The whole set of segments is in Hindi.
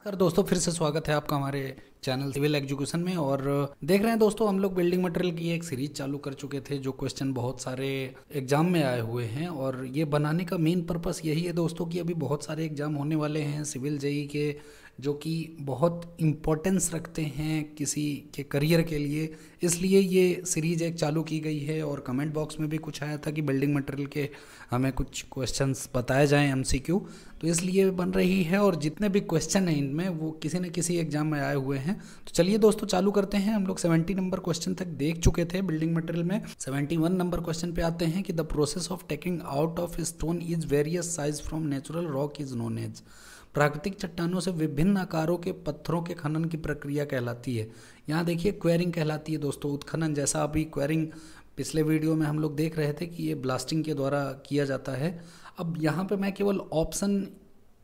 नमस्कार दोस्तों, फिर से स्वागत है आपका हमारे चैनल सिविल एजुकेशन में। और देख रहे हैं दोस्तों, हम लोग बिल्डिंग मटेरियल की एक सीरीज चालू कर चुके थे जो क्वेश्चन बहुत सारे एग्जाम में आए हुए हैं। और ये बनाने का मेन पर्पस यही है दोस्तों कि अभी बहुत सारे एग्जाम होने वाले हैं सिविल जेई के, जो कि बहुत इम्पोर्टेंस रखते हैं किसी के करियर के लिए। इसलिए ये सीरीज एक चालू की गई है। और कमेंट बॉक्स में भी कुछ आया था कि बिल्डिंग मटेरियल के हमें कुछ क्वेश्चंस बताए जाएं एमसीक्यू, तो इसलिए बन रही है। और जितने भी क्वेश्चन हैं इनमें वो किसी न किसी एग्जाम में आए हुए हैं। तो चलिए दोस्तों चालू करते हैं। हम लोग 70 नंबर क्वेश्चन तक देख चुके थे बिल्डिंग मटेरियल में। 71 नंबर क्वेश्चन पे आते हैं कि the process of taking out of stone is various size from natural rock is known as. प्राकृतिक चट्टानों से विभिन्न आकारों के पत्थरों के खनन की प्रक्रिया कहलाती है। यहाँ देखिए क्वेरिंग कहलाती है दोस्तों। उत्खनन, जैसा अभी क्वेरिंग पिछले वीडियो में हम लोग देख रहे थे कि ये ब्लास्टिंग के द्वारा किया जाता है। अब यहाँ पे मैं केवल ऑप्शन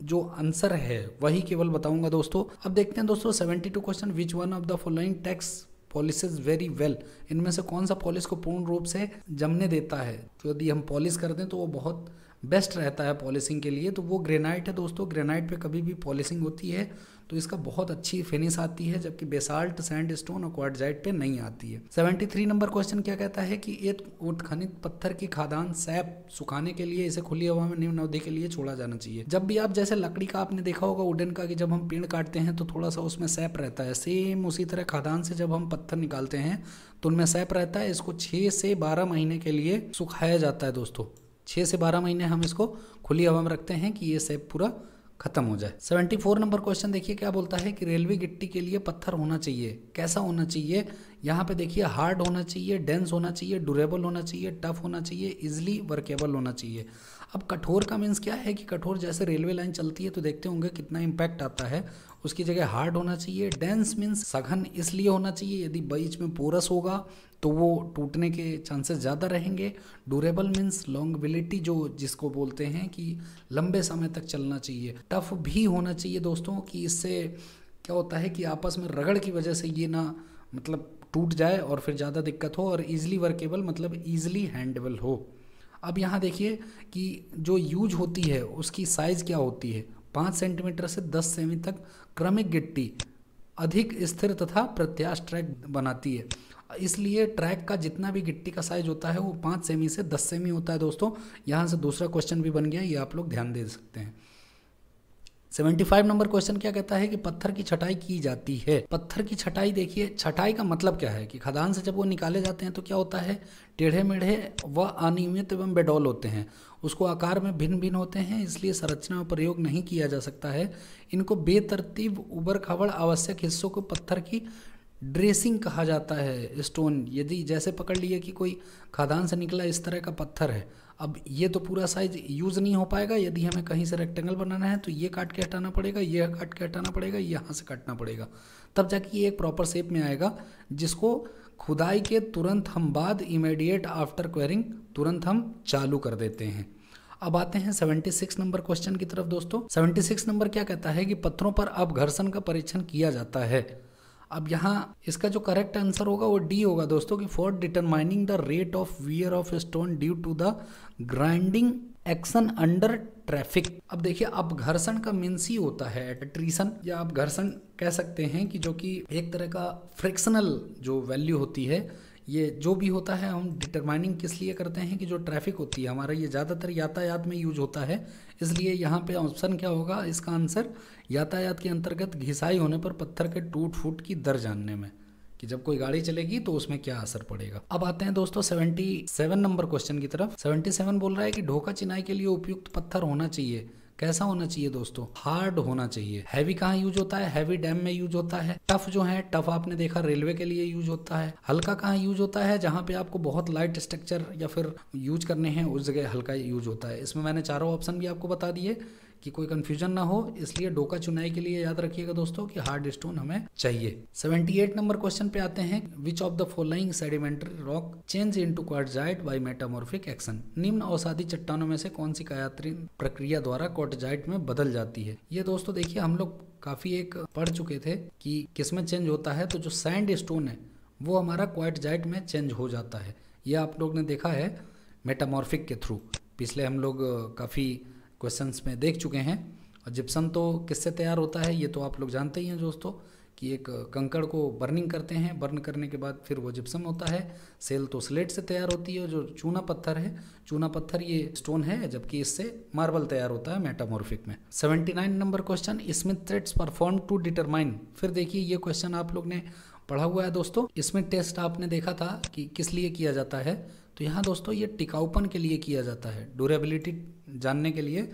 जो आंसर है वही केवल बताऊंगा दोस्तों। अब देखते हैं दोस्तों 72 question, which one of the following tax polishes very well. इनमें से कौन सा पॉलिश को पूर्ण रूप से जमने देता है। तो यदि हम पॉलिश कर दें तो वो बहुत बेस्ट रहता है पॉलिशिंग के लिए। तो वो ग्रेनाइट है दोस्तों। ग्रेनाइट पे कभी भी पॉलिशिंग होती है तो इसका बहुत अच्छी फिनिश आती है, जबकि बेसाल्ट, सैंडस्टोन और क्वार्टजाइट पे नहीं आती है। 73 नंबर क्वेश्चन क्या कहता है कि एक उत्खनित पत्थर की खादान सैप सुखाने के लिए इसे खुली हवा में निम्न अवधि के लिए छोड़ा जाना चाहिए। जब भी आप जैसे लकड़ी का आपने देखा होगा वुडन का, कि जब हम पेड़ काटते हैं तो थोड़ा सा उसमें सैप रहता है, सेम उसी तरह खादान से जब हम पत्थर निकालते हैं तो उनमें सैप रहता है। इसको 6 से 12 महीने के लिए सुखाया जाता है दोस्तों। 6 से 12 महीने हम इसको खुली हवा में रखते हैं कि ये सैप पूरा खत्म हो जाए। 74 नंबर क्वेश्चन देखिए क्या बोलता है कि रेलवे गिट्टी के लिए पत्थर होना चाहिए, कैसा होना चाहिए। यहाँ पे देखिए हार्ड होना चाहिए, डेंस होना चाहिए, ड्यूरेबल होना चाहिए, टफ होना चाहिए, इजिली वर्केबल होना चाहिए। अब कठोर का मीन्स क्या है कि कठोर जैसे रेलवे लाइन चलती है तो देखते होंगे कितना इम्पैक्ट आता है, उसकी जगह हार्ड होना चाहिए। डेंस मीन्स सघन इसलिए होना चाहिए, यदि बीच में पोरस होगा तो वो टूटने के चांसेस ज़्यादा रहेंगे। ड्यूरेबल मीन्स लॉन्गविलिटी, जो जिसको बोलते हैं कि लंबे समय तक चलना चाहिए। टफ भी होना चाहिए दोस्तों, कि इससे क्या होता है कि आपस में रगड़ की वजह से ये ना मतलब टूट जाए और फिर ज़्यादा दिक्कत हो। और ईजिली वर्केबल मतलब ईजिली हैंडेबल हो। अब यहाँ देखिए कि जो यूज होती है उसकी साइज़ क्या होती है। 5 सेंटीमीटर से 10 सेमी तक क्रमिक गिट्टी अधिक स्थिर तथा प्रत्याश ट्रैक बनाती है। इसलिए ट्रैक का जितना भी गिट्टी का साइज होता है वो 5 सेमी से 10 सेमी होता है दोस्तों। यहाँ से दूसरा क्वेश्चन भी बन गया, ये आप लोग ध्यान दे सकते हैं। 75 नंबर क्वेश्चन क्या कहता है कि पत्थर की छटाई की जाती है। पत्थर की छटाई देखिए, छटाई का मतलब क्या है कि खदान से जब वो निकाले जाते हैं तो क्या होता है, टेढ़े मेढ़े व अनियमित एवं बेडौल होते हैं, उसको आकार में भिन्न भिन्न होते हैं, इसलिए संरचना में प्रयोग नहीं किया जा सकता है। इनको बेतरतीब उबड़ खाबड़ आवश्यक हिस्सों को पत्थर की ड्रेसिंग कहा जाता है। स्टोन यदि जैसे पकड़ लिए कि कोई खदान से निकला इस तरह का पत्थर है, अब ये तो पूरा साइज यूज़ नहीं हो पाएगा। यदि हमें कहीं से रेक्टेंगल बनाना है तो ये काट के हटाना पड़ेगा, ये काट के हटाना पड़ेगा, यहाँ से काटना पड़ेगा, तब जाके ये एक प्रॉपर शेप में आएगा, जिसको खुदाई के तुरंत हम बाद, इमीडिएट आफ्टर क्वेरिंग, तुरंत हम चालू कर देते हैं। अब आते हैं 76 नंबर क्वेश्चन की तरफ दोस्तों। 76 नंबर क्या कहता है कि पत्थरों पर अपघर्षण का परीक्षण किया जाता है। अब यहाँ इसका जो करेक्ट आंसर होगा वो डी होगा दोस्तों, कि for determining the rate of wear of stone due to the grinding action under traffic. अब देखिए अपघर्षण का मीन्स ही होता है एट्रीशन, या आप घर्षण कह सकते हैं, कि जो कि एक तरह का फ्रिक्शनल जो वैल्यू होती है। ये जो भी होता है हम डिटरमाइनिंग किस लिए करते हैं कि जो ट्रैफिक होती है हमारा, ये ज़्यादातर यातायात में यूज होता है। इसलिए यहाँ पे ऑप्शन क्या होगा, इसका आंसर यातायात के अंतर्गत घिसाई होने पर पत्थर के टूट फूट की दर जानने में, कि जब कोई गाड़ी चलेगी तो उसमें क्या असर पड़ेगा। अब आते हैं दोस्तों 77 नंबर क्वेश्चन की तरफ। 77 बोल रहा है कि ढोका चिनाई के लिए उपयुक्त पत्थर होना चाहिए, कैसा होना चाहिए दोस्तों, हार्ड होना चाहिए। हैवी कहाँ यूज होता है, हैवी डैम में यूज होता है। टफ जो है, टफ आपने देखा रेलवे के लिए यूज होता है। हल्का कहाँ यूज होता है, जहाँ पे आपको बहुत लाइट स्ट्रक्चर या फिर यूज करने हैं उस जगह हल्का यूज होता है। इसमें मैंने चारों ऑप्शन भी आपको बता दिए कि कोई कंफ्यूजन ना हो, इसलिए डोका चुनाई के लिए याद रखिएगा दोस्तों कि हार्ड स्टोन हमें चाहिए। 78 नंबर क्वेश्चन पे आते हैं, which of the following sedimentary rock change into quartzite by metamorphic action. निम्न अवसादी चट्टानों में से कौन सी कायात्रीन प्रक्रिया द्वारा क्वार्टजाइट में बदल जाती है। ये दोस्तों देखिए हम लोग काफी एक पढ़ चुके थे कि किसमें चेंज होता है, तो जो सैंड स्टोन है वो हमारा क्वार्टजाइट में चेंज हो जाता है। ये आप लोग ने देखा है मेटामॉर्फिक के थ्रू, पिछले हम लोग काफ़ी क्वेश्चंस में देख चुके हैं। और जिप्सम तो किससे तैयार होता है ये तो आप लोग जानते ही हैं दोस्तों, कि एक कंकड़ को बर्निंग करते हैं, बर्न करने के बाद फिर वो जिप्सम होता है। सेल तो स्लेट से तैयार होती है। जो चूना पत्थर है, चूना पत्थर ये स्टोन है, जबकि इससे मार्बल तैयार होता है मेटामॉर्फिक में। 79 number question, Smith test perform to determine. फिर देखिए ये क्वेश्चन आप लोग ने पढ़ा हुआ है दोस्तों। स्मिथ टेस्ट आपने देखा था कि किस लिए किया जाता है, तो यहाँ दोस्तों ये टिकाऊपन के लिए किया जाता है, ड्यूरेबिलिटी जानने के लिए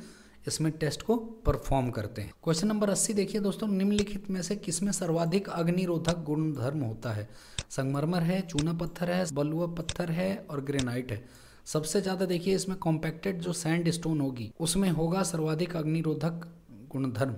स्मिथ टेस्ट को परफॉर्म करते हैं। क्वेश्चन नंबर 80 देखिए दोस्तों, निम्नलिखित में से किसमें सर्वाधिक अग्निरोधक गुणधर्म होता है? संगमरमर है, चूना पत्थर है, बलुआ पत्थर है और ग्रेनाइट है। सबसे ज़्यादा देखिए इसमें कॉम्पैक्टेड जो सैंड स्टोन होगी उसमें होगा सर्वाधिक अग्निरोधक गुणधर्म,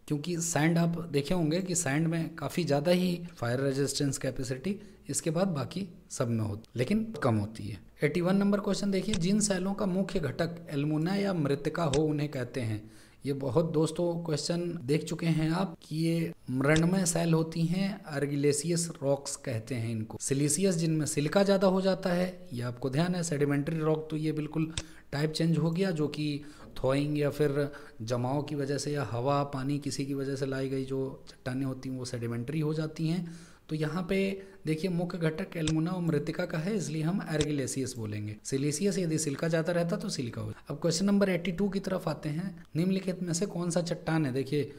क्योंकि सैंड आप देखे होंगे कि सैंड में काफ़ी ज़्यादा ही फायर रेजिस्टेंस कैपेसिटी इसके बाद बाकी सब में होती, लेकिन कम होती है। 81 नंबर क्वेश्चन देखिए, जिन सेलों का मुख्य घटक एल्युमिना या मृतिका हो उन्हें कहते हैं। ये बहुत दोस्तों क्वेश्चन देख चुके हैं आप कि ये मृण्मय सेल होती हैं, आर्गिलेसियस रॉक्स कहते हैं इनको। सिलिसियस जिनमें सिलिका ज़्यादा हो जाता है, ये आपको ध्यान है। सेडिमेंट्री रॉक तो ये बिल्कुल टाइप चेंज हो गया, जो कि थॉइंग या फिर जमाव की वजह से या हवा पानी किसी की वजह से लाई गई जो चट्टानें होती हैं वो सेडिमेंट्री हो जाती हैं। तो यहाँ पे देखिए मुख्य घटक एल्युमिना और मृतिका का है, इसलिए हम आर्गिलेसियस बोलेंगे। सिलिसियस यदि सिलिका ज़्यादा रहता तो सिलिका हो। अब क्वेश्चन नंबर 82 की तरफ आते हैं। निम्नलिखित में से कौन सा चट्टान है? देखिए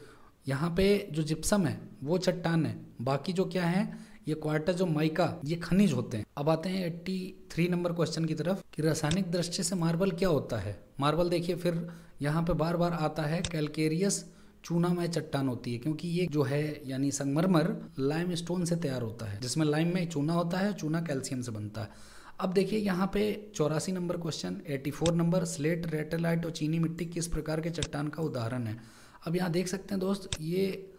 यहाँ पे जो जिप्सम है वो चट्टान है, बाकी जो क्या है ये क्वार्टज जो माइका ये खनिज होते हैं। अब आते हैं 83 नंबर क्वेश्चन की तरफ कि रासायनिक दृष्टि से मार्बल क्या होता है? मार्बल देखिए फिर यहाँ पे बार बार आता है कैलकेरियस चूनामय चट्टान होती है, क्योंकि ये जो है यानी संगमरमर लाइम स्टोन से तैयार होता है, जिसमें लाइम में चूना होता है, चूना कैल्शियम से बनता है। अब देखिए यहाँ पे 84 नंबर क्वेश्चन, 84 नंबर, स्लेट, रेटेलाइट और चीनी मिट्टी किस प्रकार के चट्टान का उदाहरण है? अब यहाँ देख सकते हैं दोस्त, ये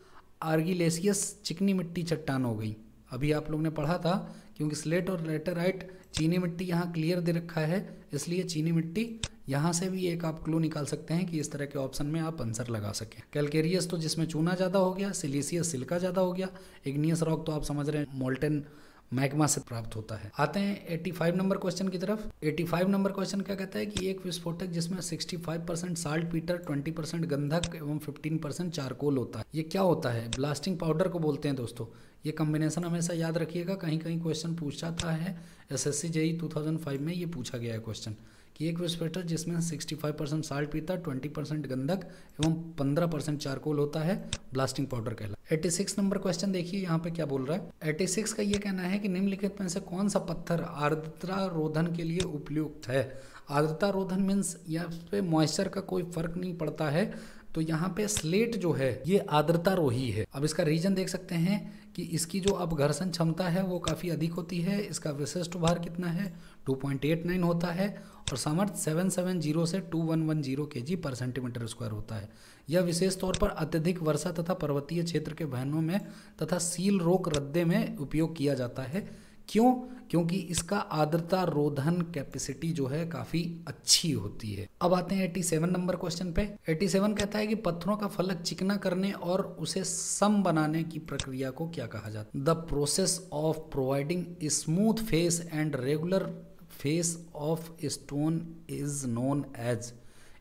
आर्गिलेसियस चिकनी मिट्टी चट्टान हो गई, अभी आप लोग ने पढ़ा था, क्योंकि स्लेट और लेटेराइट चीनी मिट्टी यहाँ क्लियर दे रखा है, इसलिए चीनी मिट्टी यहाँ से भी एक आप क्लू निकाल सकते हैं कि इस तरह के ऑप्शन में आप आंसर लगा सकें। कैलकेरियस तो जिसमें चूना ज़्यादा हो गया, सिलिसियस सिलिका ज़्यादा हो गया, इग्नियस रॉक तो आप समझ रहे हैं मोल्टेन मैग्मा से प्राप्त होता है। आते हैं 85 नंबर क्वेश्चन की तरफ। 85 नंबर क्वेश्चन क्या कहता है कि एक विस्फोटक जिसमें 65% साल्ट पीटर, 20% गंधक एवं 15% चारकोल होता है, ये क्या होता है? ब्लास्टिंग पाउडर को बोलते हैं दोस्तों। ये कॉम्बिनेशन हमेशा याद रखिएगा, कहीं कहीं क्वेश्चन पूछा था है, SSC JEE 2005 में ये पूछा गया है क्वेश्चन कि एक विस्फोटक जिसमें 65% साल्ट पीता, 20% गंधक एवं 15% चारकोल होता है, ब्लास्टिंग पाउडर कहलाता है। 86 नंबर क्वेश्चन देखिए यहाँ पे क्या बोल रहा है। 86 का ये कहना है कि निम्नलिखित में से कौन सा पत्थर आर्द्रता रोधन के लिए उपयुक्त है? आर्द्रता रोधन मीन्स यहाँ पे मॉइस्चर का कोई फर्क नहीं पड़ता है, तो यहाँ पे स्लेट जो है ये आर्द्रता रोही है। अब इसका रीजन देख सकते हैं कि इसकी जो अपघर्षण क्षमता है वो काफ़ी अधिक होती है, इसका विशिष्ट भार कितना है 2.89 होता है और सामर्थ्य 770 से 2110 kg/cm² होता है। यह विशेष तौर पर अत्यधिक वर्षा तथा पर्वतीय क्षेत्र के बहनों में तथा सील रोक रद्दे में उपयोग किया जाता है। क्यों? क्योंकि इसका आर्द्रता रोधन कैपेसिटी जो है काफ़ी अच्छी होती है। अब आते हैं 87 नंबर क्वेश्चन पे। 87 कहता है कि पत्थरों का फलक चिकना करने और उसे सम बनाने की प्रक्रिया को क्या कहा जाता है? The process of providing smooth face and regular face of stone is known as,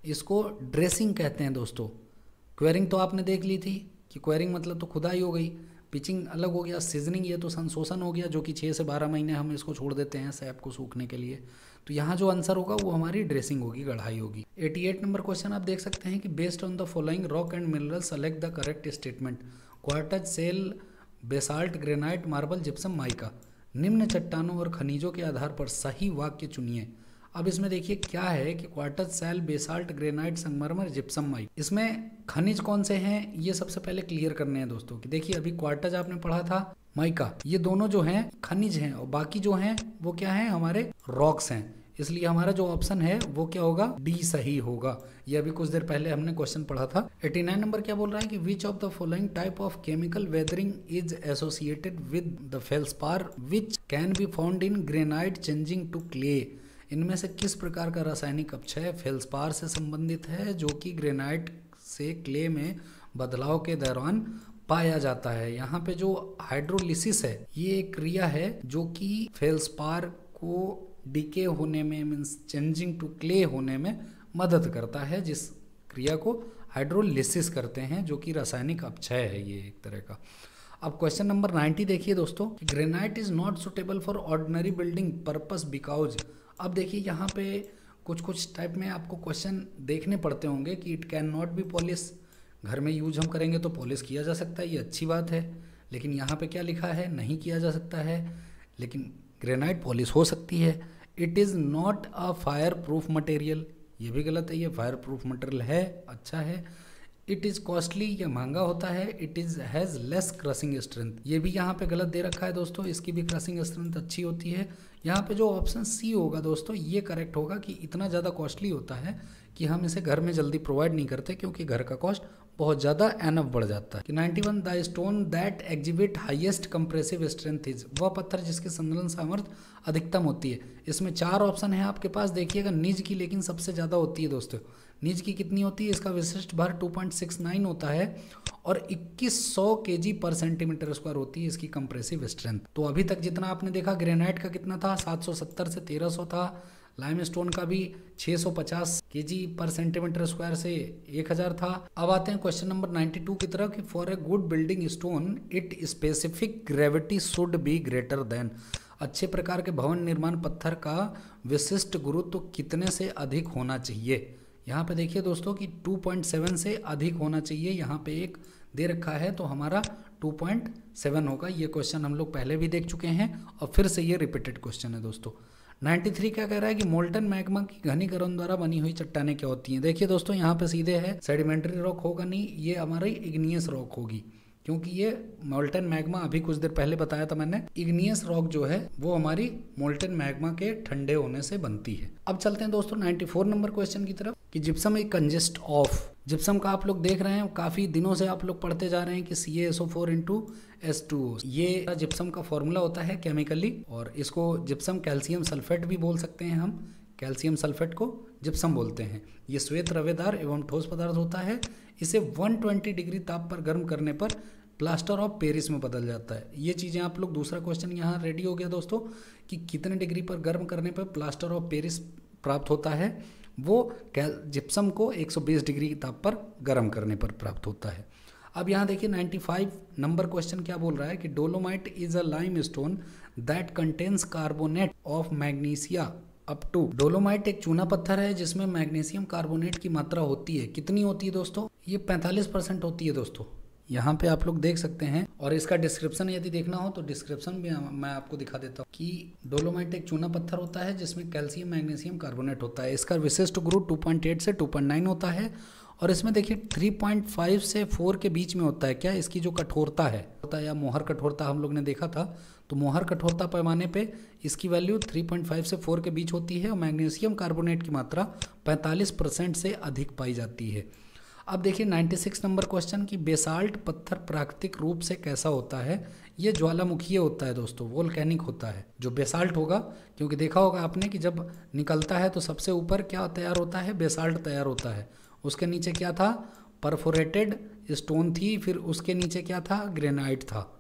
इसको ड्रेसिंग कहते हैं दोस्तों। क्वेरिंग तो आपने देख ली थी कि क्वेरिंग मतलब तो खुदाई हो गई, पिचिंग अलग हो गया, सीजनिंग ये तो संशोधन हो गया, जो कि 6 से 12 महीने हम इसको छोड़ देते हैं सैप को सूखने के लिए। तो यहाँ जो आंसर होगा वो हमारी ड्रेसिंग होगी, गढ़ाई होगी। 88 नंबर क्वेश्चन आप देख सकते हैं कि based on the following rock and mineral select the correct statement. Quartz, shale, basalt, granite, marble, gypsum, mica. निम्न चट्टानों और खनिजों के आधार पर सही वाक्य चुनिए। अब इसमें देखिए क्या है कि क्वार्टज, सेल, बेसाल्ट, ग्रेनाइट, संगमरमर, जिप्सम, माइका, इसमें खनिज कौन से हैं ये सबसे पहले क्लियर करने हैं दोस्तों। कि देखिए अभी क्वार्टज आपने पढ़ा था, माइका, ये दोनों जो हैं खनिज हैं और बाकी जो हैं वो क्या हैं, हमारे रॉक्स हैं। इसलिए हमारा जो ऑप्शन है वो क्या होगा, डी सही होगा। ये अभी कुछ देर पहले हमने क्वेश्चन पढ़ा था। 89 नंबर क्या बोल रहा है कि which of the following type of chemical weathering is associated with the felspar which can be found in granite changing to clay. इनमें से किस प्रकार का रासायनिक अपक्षय फेल्सपार से संबंधित है जो कि ग्रेनाइट से क्ले में बदलाव के दौरान पाया जाता है? यहाँ पे जो हाइड्रोलिसिस है ये एक क्रिया है जो कि फेल्सपार को डीके होने में मीन्स चेंजिंग टू क्ले होने में मदद करता है, जिस क्रिया को हाइड्रोलिसिस करते हैं, जो कि रासायनिक अपक्षय है ये एक तरह का। अब क्वेश्चन नंबर 90 देखिए दोस्तों, granite is not suitable for ordinary building purpose because. अब देखिए यहाँ पे कुछ टाइप में आपको क्वेश्चन देखने पड़ते होंगे कि it can not be polish. घर में यूज हम करेंगे तो पॉलिश किया जा सकता है, ये अच्छी बात है, लेकिन यहाँ पे क्या लिखा है, नहीं किया जा सकता है, लेकिन ग्रेनाइट पॉलिश हो सकती है। It is not a fire proof material, ये भी गलत है, ये फायर प्रूफ मटेरियल है, अच्छा है। इट इज़ कॉस्टली, ये महंगा होता है। It is has less crushing strength, ये भी यहाँ पे गलत दे रखा है दोस्तों, इसकी भी क्रशिंग स्ट्रेंथ अच्छी होती है। यहाँ पे जो ऑप्शन सी होगा दोस्तों, ये करेक्ट होगा कि इतना ज़्यादा कॉस्टली होता है कि हम इसे घर में जल्दी प्रोवाइड नहीं करते, क्योंकि घर का कॉस्ट बहुत ज़्यादा एनफ बढ़ जाता है। कि 91 the stone that exhibit highest compressive strength is, वह पत्थर जिसकी संलग्न सामर्थ्य अधिकतम होती है। इसमें 4 ऑप्शन है आपके पास, देखिएगा निज की लेकिन सबसे ज़्यादा होती है दोस्तों। निज की कितनी होती है, इसका विशिष्ट भार 2.69 होता है और 2100 kg पर सेंटीमीटर स्क्वायर होती है इसकी कंप्रेसिव स्ट्रेंथ। तो अभी तक जितना आपने देखा, ग्रेनाइट का कितना था, 770 से 1300 था, लाइमस्टोन का भी 650 kg पर सेंटीमीटर स्क्वायर से 1000 था। अब आते हैं क्वेश्चन नंबर 92 की तरफ कि for a good building stone it specific gravity should be greater than. अच्छे प्रकार के भवन निर्माण पत्थर का विशिष्ट गुरुत्व कितने से अधिक होना चाहिए। यहाँ पे देखिए दोस्तों कि 2.7 से अधिक होना चाहिए, यहाँ पे एक दे रखा है तो हमारा 2.7 होगा। ये क्वेश्चन हम लोग पहले भी देख चुके हैं और फिर से ये रिपीटेड क्वेश्चन है दोस्तों। 93 क्या कह रहा है कि मोल्टन मैग्मा की घनीकरण द्वारा बनी हुई चट्टानें क्या होती हैं। देखिए दोस्तों यहाँ पे सीधे है, सेडिमेंट्री रॉक होगा नहीं, ये हमारी इग्नियस रॉक होगी, क्योंकि ये मोल्टन मैग्मा अभी कुछ देर पहले बताया था मैंने, इग्नियस रॉक जो है वो हमारी मोल्टन मैग्मा के ठंडे होने से बनती है। अब चलते हैं दोस्तों 94 नंबर क्वेश्चन की तरफ कि जिप्सम एक कंजिस्ट ऑफ। जिप्सम का आप लोग देख रहे हैं, काफ़ी दिनों से आप लोग पढ़ते जा रहे हैं कि CaSO4 × H2O, ये जिप्सम का फॉर्मूला होता है केमिकली, और इसको जिप्सम कैल्शियम सल्फेट भी बोल सकते हैं हम, कैल्शियम सल्फेट को जिप्सम बोलते हैं। ये श्वेत रवेदार एवं ठोस पदार्थ होता है। इसे 120 डिग्री ताप पर गर्म करने पर प्लास्टर ऑफ पेरिस में बदल जाता है। ये चीज़ें आप लोग, दूसरा क्वेश्चन यहाँ रेडी हो गया दोस्तों कि कितने डिग्री पर गर्म करने पर प्लास्टर ऑफ पेरिस प्राप्त होता है, वो जिप्सम को 120 डिग्री ताप पर गर्म करने पर प्राप्त होता है। अब यहाँ देखिए 95 नंबर क्वेश्चन क्या बोल रहा है कि dolomite is a limestone that contains carbonate of magnesia up to. Dolomite एक चूना पत्थर है जिसमें मैग्नीशियम कार्बोनेट की मात्रा होती है, कितनी होती है दोस्तों, ये 45% होती है दोस्तों, यहाँ पे आप लोग देख सकते हैं। और इसका डिस्क्रिप्शन यदि देखना हो तो डिस्क्रिप्शन भी मैं आपको दिखा देता हूँ कि डोलोमाइट एक चूना पत्थर होता है जिसमें कैल्शियम मैग्नीशियम कार्बोनेट होता है। इसका विशिष्ट गुरुत्व 2.8 से 2.9 होता है और इसमें देखिए 3.5 से 4 के बीच में होता है। क्या इसकी जो कठोरता है या मोहर कठोरता हम लोग ने देखा था, तो मोहर कठोरता पैमाने पे इसकी वैल्यू 3.5 से 4 के बीच होती है और मैग्नीशियम कार्बोनेट की मात्रा 45% से अधिक पाई जाती है। अब देखिए 96 नंबर क्वेश्चन की बेसाल्ट पत्थर प्राकृतिक रूप से कैसा होता है। ये ज्वालामुखीय होता है दोस्तों, वोल्केनिक होता है जो बेसाल्ट होगा, क्योंकि देखा होगा आपने कि जब निकलता है तो सबसे ऊपर क्या तैयार होता है, बेसाल्ट तैयार होता है। उसके नीचे क्या था, परफोरेटेड स्टोन थी, फिर उसके नीचे क्या था, ग्रेनाइट था।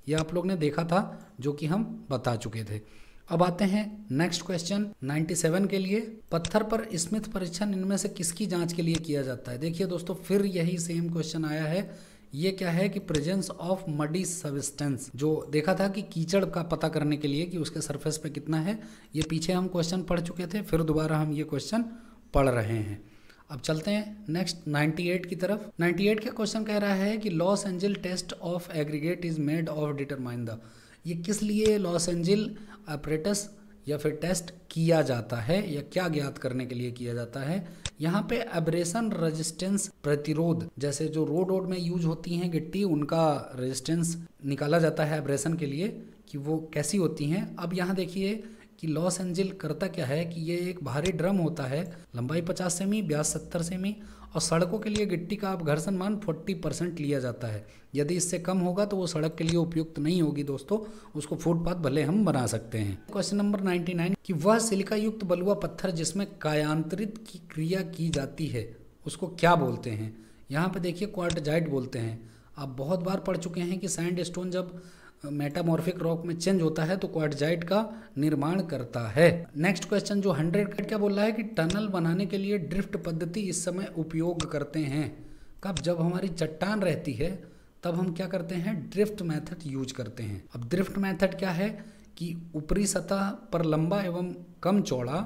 ये आप लोग ने देखा था, जो कि हम बता चुके थे। अब आते हैं नेक्स्ट क्वेश्चन 97 के लिए, पत्थर पर स्मिथ परीक्षण इनमें से किसकी जांच के लिए किया जाता है। देखिए दोस्तों फिर यही सेम क्वेश्चन आया है। ये क्या है कि प्रेजेंस ऑफ मडी सब्सटेंस, जो देखा था कि कीचड़ का पता करने के लिए कि उसके सरफेस पे कितना है, ये पीछे हम क्वेश्चन पढ़ चुके थे, फिर दोबारा हम ये क्वेश्चन पढ़ रहे हैं। अब चलते हैं नेक्स्ट 98 की तरफ। 98 का क्वेश्चन कह रहा है कि Los Angeles test of aggregate is made of determine the. ये किस लिए लॉस एंजल अपरेटस या फिर टेस्ट किया जाता है या क्या ज्ञात करने के लिए किया जाता है। यहाँ पे एब्रेशन रेजिस्टेंस प्रतिरोध, जैसे जो रोड में यूज होती हैं गिट्टी, उनका रेजिस्टेंस निकाला जाता है एब्रेशन के लिए कि वो कैसी होती हैं। अब यहाँ देखिए कि लॉस एंजल करता क्या है कि ये एक भारी ड्रम होता है, लंबाई 50 सेमी, व्यास 70 सेमी, और सड़कों के लिए गिट्टी का घर्षण मान 40% लिया जाता है। यदि इससे कम होगा तो वो सड़क के लिए उपयुक्त नहीं होगी दोस्तों, उसको फुटपाथ भले हम बना सकते हैं। क्वेश्चन नंबर 99 कि वह सिलिका युक्त बलुआ पत्थर जिसमें कायांतरित की क्रिया की जाती है उसको क्या बोलते हैं। यहाँ पे देखिए क्वार्टजाइट बोलते हैं। आप बहुत बार पढ़ चुके हैं कि सैंड स्टोन जब मेटामॉर्फिक रॉक में चेंज होता है तो क्वार्टजाइट का निर्माण करता है। नेक्स्ट क्वेश्चन जो 100 क्या बोल रहा है कि टनल बनाने के लिए ड्रिफ्ट पद्धति इस समय उपयोग करते हैं। कब? जब हमारी चट्टान रहती है तब हम क्या करते हैं? ड्रिफ्ट मेथड यूज करते हैं। अब ड्रिफ्ट मेथड क्या है कि ऊपरी सतह पर लंबा एवं कम चौड़ा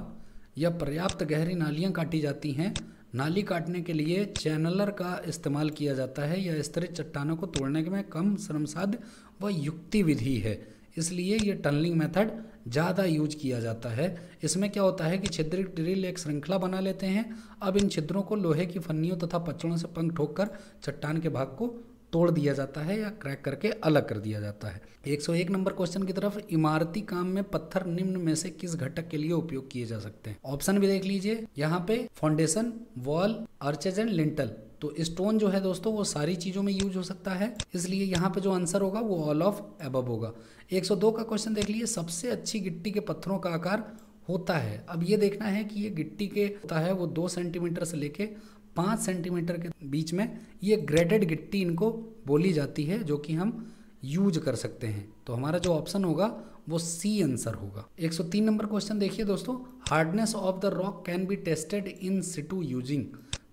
या पर्याप्त गहरी नालियाँ काटी जाती हैं। नाली काटने के लिए चैनलर का इस्तेमाल किया जाता है। यह स्तरित चट्टानों को तोड़ने में कम श्रमसाध्य व युक्ति विधि है, इसलिए ये टनलिंग मेथड ज़्यादा यूज किया जाता है। इसमें क्या होता है कि छिद्रित ड्रिल एक श्रृंखला बना लेते हैं। अब इन छिद्रों को लोहे की फन्नियों तथा पचड़ों से पंख ठोककर चट्टान के भाग को तोड़ दिया जाता है या क्रैक करके अलग कर दिया जाता है। 101 नंबर क्वेश्चन की तरफ, इमारती काम में पत्थर निम्न में से किस घटक के लिए उपयोग किए जा सकते हैं? ऑप्शन भी देख लीजिए यहाँ पे, foundation, wall, arches and lintel. तो स्टोन जो है दोस्तों वो सारी चीज़ों में यूज हो सकता है, इसलिए यहाँ पे जो आंसर होगा वो ऑल ऑफ अबव होगा। 102 का क्वेश्चन देख लीजिए, सबसे अच्छी गिट्टी के पत्थरों का आकार होता है। अब ये देखना है कि ये गिट्टी के होता है वो 2 सेंटीमीटर से लेके 5 सेंटीमीटर के बीच में, ये ग्रेडेड गिट्टी इनको बोली जाती है, जो कि हम यूज कर सकते हैं। तो हमारा जो ऑप्शन होगा वो सी आंसर होगा। 103 नंबर क्वेश्चन देखिए दोस्तों, hardness of the rock can be tested in Situ using.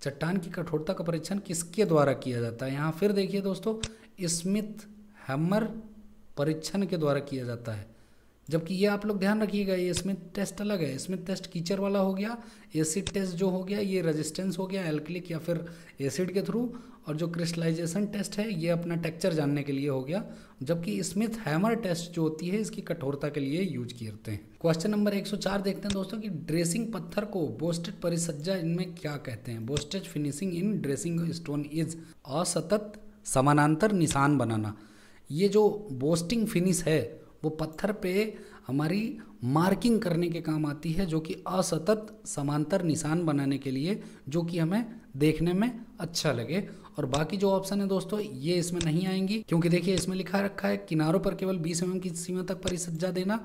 चट्टान की कठोरता का परीक्षण किसके द्वारा किया जाता है? यहाँ फिर देखिए दोस्तों, स्मिथ हैमर परीक्षण के द्वारा किया जाता है। जबकि ये आप लोग ध्यान रखिएगा, ये स्मिथ टेस्ट अलग है। स्मिथ टेस्ट कीचड़ वाला हो गया, एसिड टेस्ट जो हो गया ये रेजिस्टेंस हो गया एल्कलिक या फिर एसिड के थ्रू, और जो क्रिस्टलाइजेशन टेस्ट है ये अपना टेक्सचर जानने के लिए हो गया। जबकि स्मिथ हैमर टेस्ट जो होती है इसकी कठोरता के लिए यूज करते हैं। क्वेश्चन नंबर 104 देखते हैं दोस्तों कि ड्रेसिंग पत्थर को बोस्टेड परिसज्जा इनमें क्या कहते हैं? Boasted finishing in dressing stone is असतत समानांतर निशान बनाना। ये जो बोस्टिंग फिनिश है वो पत्थर पे हमारी मार्किंग करने के काम आती है, जो कि असतत समांतर निशान बनाने के लिए, जो कि हमें देखने में अच्छा लगे। और बाकी जो ऑप्शन है दोस्तों ये इसमें नहीं आएंगी, क्योंकि देखिए इसमें लिखा रखा है किनारों पर केवल 20 mm की सीमा तक परिसज्जा देना,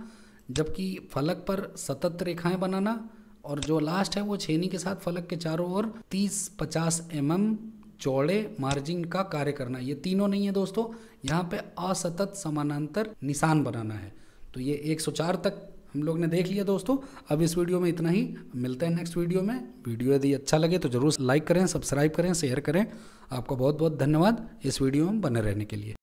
जबकि फलक पर सतत रेखाएं बनाना, और जो लास्ट है वो छेनी के साथ फलक के चारों ओर 30-50 mm चौड़े मार्जिन का कार्य करना। ये तीनों नहीं है दोस्तों, यहाँ पे असतत समानांतर निशान बनाना है। तो ये 104 तक हम लोग ने देख लिया दोस्तों। अब इस वीडियो में इतना ही, मिलते हैं नेक्स्ट वीडियो में। वीडियो यदि अच्छा लगे तो जरूर लाइक करें, सब्सक्राइब करें, शेयर करें। आपका बहुत बहुत धन्यवाद इस वीडियो में बने रहने के लिए।